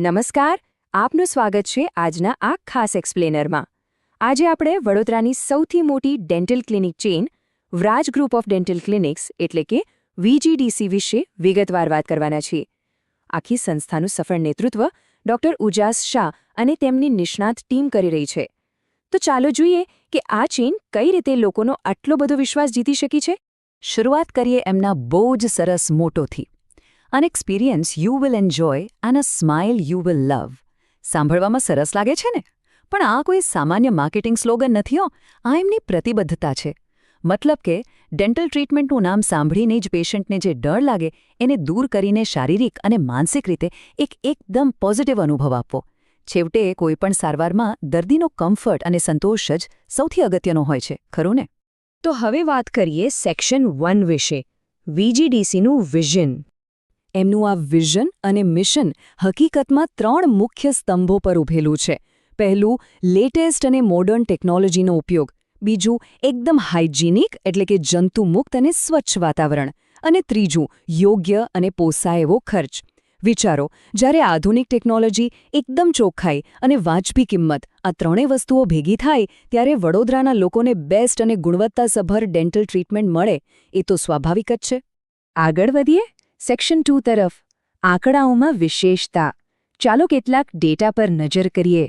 નમસ્કાર, આપનું સ્વાગત છે આજના આ ખાસ એક્સપ્લેનરમાં. આજે આપણે વડોદરાની સૌથી મોટી dental clinic chain Vraj group of dental clinics એટલે કે VGDC વિશે વિગતવાર વાત કરવાના છીએ. આખી સંસ્થાનું સફળ નેતૃત્વ ડોક્ટર ઉજાસ શાહ અને તેમની નિષ્ણાત ટીમ કરી રહી છે. તો ચાલો જોઈએ કે આ ચેઇન કઈ રીતે લોકોનો આટલો બધો વિશ્વાસ જીતી શકી છે. શરૂઆત કરીએ એમના બહુ જ સરસ મોટોથી. An experience you will enjoy and a smile you will love. સાંભળવામાં સરસ લાગે છે ને? પણ આ કોઈ સામાન્ય માર્કેટિંગ સ્લોગન નથી હો. આ એમની પ્રતિબદ્ધતા છે. મતલબ કે ડેન્ટલ ટ્રીટમેન્ટનું નામ સાંભળીને જ પેશન્ટને જે ડર લાગે એને દૂર કરીને શારીરિક અને માનસિક રીતે એકદમ પોઝિટિવ અનુભવ આપવો. છેવટે કોઈપણ સારવારમાં દર્દીનો કમ્ફર્ટ અને સંતોષ જ સૌથી અગત્યનો હોય છે, ખરું ને? તો હવે વાત કરીએ સેક્શન 1 વિશે, VGDCનું વિઝન. એમનું આ વિઝન અને મિશન હકીકતમાં 3 મુખ્ય સ્તંભો પર ઊભેલું છે. પહેલું, લેટેસ્ટ અને મોડર્ન ટેકનોલોજીનો ઉપયોગ. બીજું, એકદમ હાઇજિનિક એટલે કે જંતુમુક્ત અને સ્વચ્છ વાતાવરણ. અને ત્રીજું, યોગ્ય અને પોસાય એવો ખર્ચ. વિચારો, જ્યારે આધુનિક ટેકનોલોજી, એકદમ ચોખ્ખાઈ અને વાજબી કિંમત આ ત્રણેય વસ્તુઓ ભેગી થાય ત્યારે વડોદરાના લોકોને બેસ્ટ અને ગુણવત્તાસભર ડેન્ટલ ટ્રીટમેન્ટ મળે એ તો સ્વાભાવિક જ છે. આગળ વધીએ સેક્શન 2 તરફ. આંકડાઓમાં વિશેષતા. ચાલો કેટલાક ડેટા પર નજર કરીએ.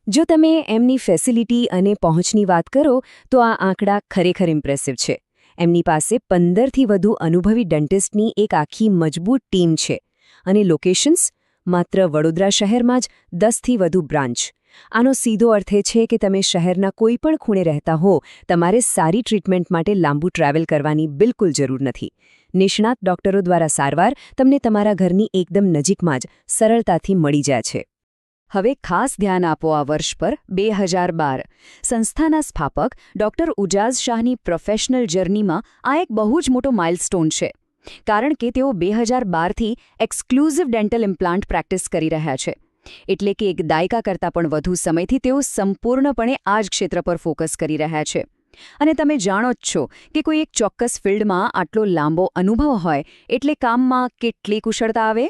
જો તમે એમની ફેસિલિટી અને પહોંચની વાત કરો તો આ આંકડા ખરેખર ઇમ્પ્રેસિવ છે. એમની પાસે 15થી વધુ અનુભવી ડેન્ટિસ્ટની એક આખી મજબૂત ટીમ છે. અને લોકેશન્સ? માત્ર વડોદરા શહેરમાં જ 10થી વધુ બ્રાન્ચ. આનો સીધો અર્થ એ છે કે તમે શહેરના કોઈ પણ ખૂણે રહેતા હો, તમારે સારી ટ્રીટમેન્ટ માટે લાંબુ ટ્રાવેલ કરવાની બિલકુલ જરૂર નથી. નિષ્ણાત ડોક્ટરો દ્વારા સારવાર તમને તમારા ઘરની એકદમ નજીકમાં જ સરળતાથી મળી જાય છે. હવે ખાસ ધ્યાન આપો આ વર્ષ પર, 2012. સંસ્થાના સ્થાપક ડોક્ટર ઉજાસ શાહની પ્રોફેશનલ જર્નીમાં આ એક બહુ જ મોટો માઇલસ્ટોન છે. કારણ કે તેઓ 2012થી એક્સક્લુઝિવ ડેન્ટલ ઇમ્પ્લાન્ટ પ્રેક્ટિસ કરી રહ્યા છે. એટલે કે એક દાયકા કરતાં પણ વધુ સમયથી તેઓ સંપૂર્ણપણે આ જ ક્ષેત્ર પર ફોકસ કરી રહ્યા છે. અને તમે જાણો જ છો કે કોઈ એક ચોક્કસ ફિલ્ડમાં આટલો લાંબો અનુભવ હોય એટલે કામમાં કેટલી કુશળતા આવે.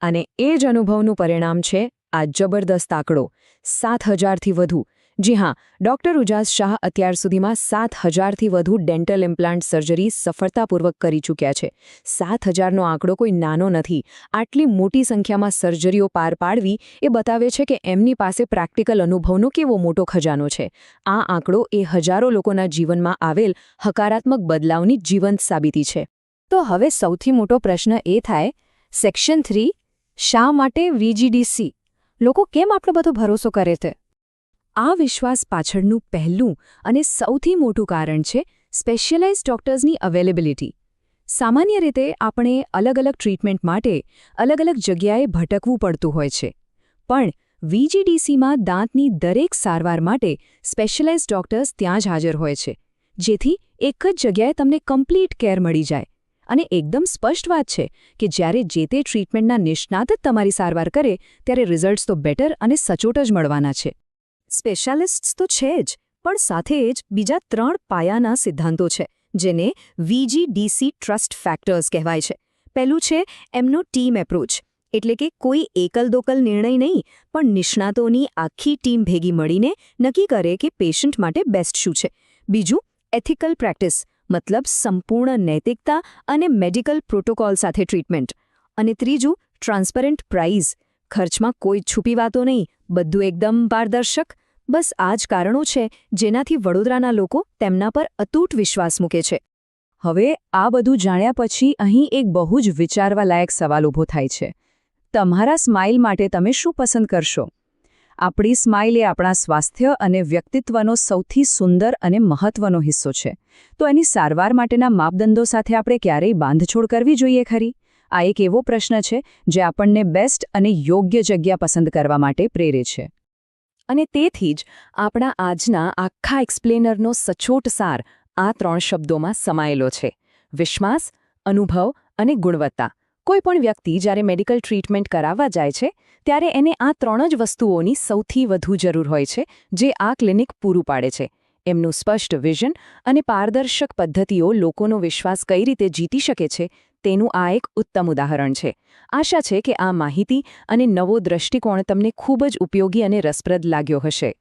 અને એ જ અનુભવનું પરિણામ છે આ જબરદસ્ત આંકડો, 7000થી વધુ. જી હા, ડોક્ટર ઉજાસ શાહ અત્યાર સુધીમાં 7000થી વધુ ડેન્ટલ ઇમ્પ્લાન્ટ સર્જરી સફળતાપૂર્વક કરી ચૂક્યા છે. 7000નો આંકડો કોઈ નાનો નથી. આટલી મોટી સંખ્યામાં સર્જરીઓ પાર પાડવી એ બતાવે છે કે એમની પાસે પ્રેક્ટિકલ અનુભવનો કેવો મોટો ખજાનો છે. આ આંકડો એ હજારો લોકોના જીવનમાં આવેલ હકારાત્મક બદલાવની જીવંત સાબિતી છે. તો હવે સૌથી મોટો પ્રશ્ન એ થાય, સેક્શન 3, શા માટે VGDC? લોકો કેમ આટલો બધો ભરોસો કરે છે? આ વિશ્વાસ પાછળનું પહેલું અને સૌથી મોટું કારણ છે સ્પેશિયલાઇઝ્ડ ડોક્ટર્સની અવેલેબિલિટી. સામાન્ય રીતે આપણે અલગ અલગ ટ્રીટમેન્ટ માટે અલગ અલગ જગ્યાએ ભટકવું પડતું હોય છે. પણ VGDCમાં દાંતની દરેક સારવાર માટે સ્પેશિયલાઇઝ્ડ ડોક્ટર્સ ત્યાં જ હાજર હોય છે, જેથી એક જ જગ્યાએ તમને કમ્પ્લીટ કેર મળી જાય. અને એકદમ સ્પષ્ટ વાત છે કે જ્યારે જે તે ટ્રીટમેન્ટના નિષ્ણાત જ તમારી સારવાર કરે ત્યારે રિઝલ્ટ્સ તો બેટર અને સચોટ જ મળવાના છે. સ્પેશિયાલિસ્ટ્સ તો છે જ, પણ સાથે જ બીજા 3 પાયાના સિદ્ધાંતો છે, જેને VGDC ટ્રસ્ટ ફેક્ટર્સ કહેવાય છે. પહેલું છે એમનો ટીમ એપ્રોચ, એટલે કે કોઈ એકલ-દોકલ નિર્ણય નહીં, પણ નિષ્ણાતોની આખી ટીમ ભેગી મળીને નક્કી કરે કે પેશન્ટ માટે બેસ્ટ શું છે. બીજું, એથિકલ પ્રેક્ટિસ, મતલબ સંપૂર્ણ નૈતિકતા અને મેડિકલ પ્રોટોકોલ સાથે ટ્રીટમેન્ટ. અને ત્રીજું, ટ્રાન્સપરન્ટ પ્રાઇસ, ખર્ચમાં કોઈ છુપી વાતો નહીં, બધું એકદમ પારદર્શક. બસ આ જ કારણો છે જેનાથી વડોદરાના લોકો તેમના પર અતૂટ વિશ્વાસ મૂકે છે. હવે આ બધું જાણ્યા પછી અહીં એક બહુ જ વિચારવા લાયક સવાલ ઊભો થાય છે. તમારા સ્માઇલ માટે તમે શું પસંદ કરશો? આપણી સ્માઇલ એ આપણા સ્વાસ્થ્ય અને વ્યક્તિત્વનો સૌથી સુંદર અને મહત્વનો હિસ્સો છે. તો એની સારવાર માટેના માપદંડો સાથે આપણે ક્યારેય બાંધછોડ કરવી જોઈએ ખરી? આ એક એવો પ્રશ્ન છે જે આપણને બેસ્ટ અને યોગ્ય જગ્યા પસંદ કરવા માટે પ્રેરે છે. અને તેથી જ આપણા આજના આખા એક્સપ્લેનરનો સચોટ સાર આ 3 શબ્દોમાં સમાયેલો છે: વિશ્વાસ, અનુભવ અને ગુણવત્તા. કોઈ પણ વ્યક્તિ જ્યારે મેડિકલ ટ્રીટમેન્ટ કરાવવા જાય છે ત્યારે એને આ 3 જ વસ્તુઓની સૌથી વધુ જરૂર હોય છે, જે આ ક્લિનિક પૂરું પાડે છે. એમનું સ્પષ્ટ વિઝન અને પારદર્શક પદ્ધતિઓ લોકોનો વિશ્વાસ કઈ રીતે જીતી શકે છે તેનું આ એક ઉત્તમ ઉદાહરણ છે. આશા છે કે આ માહિતી અને નવો દૃષ્ટિકોણ તમને ખૂબ જ ઉપયોગી અને રસપ્રદ લાગ્યો હશે.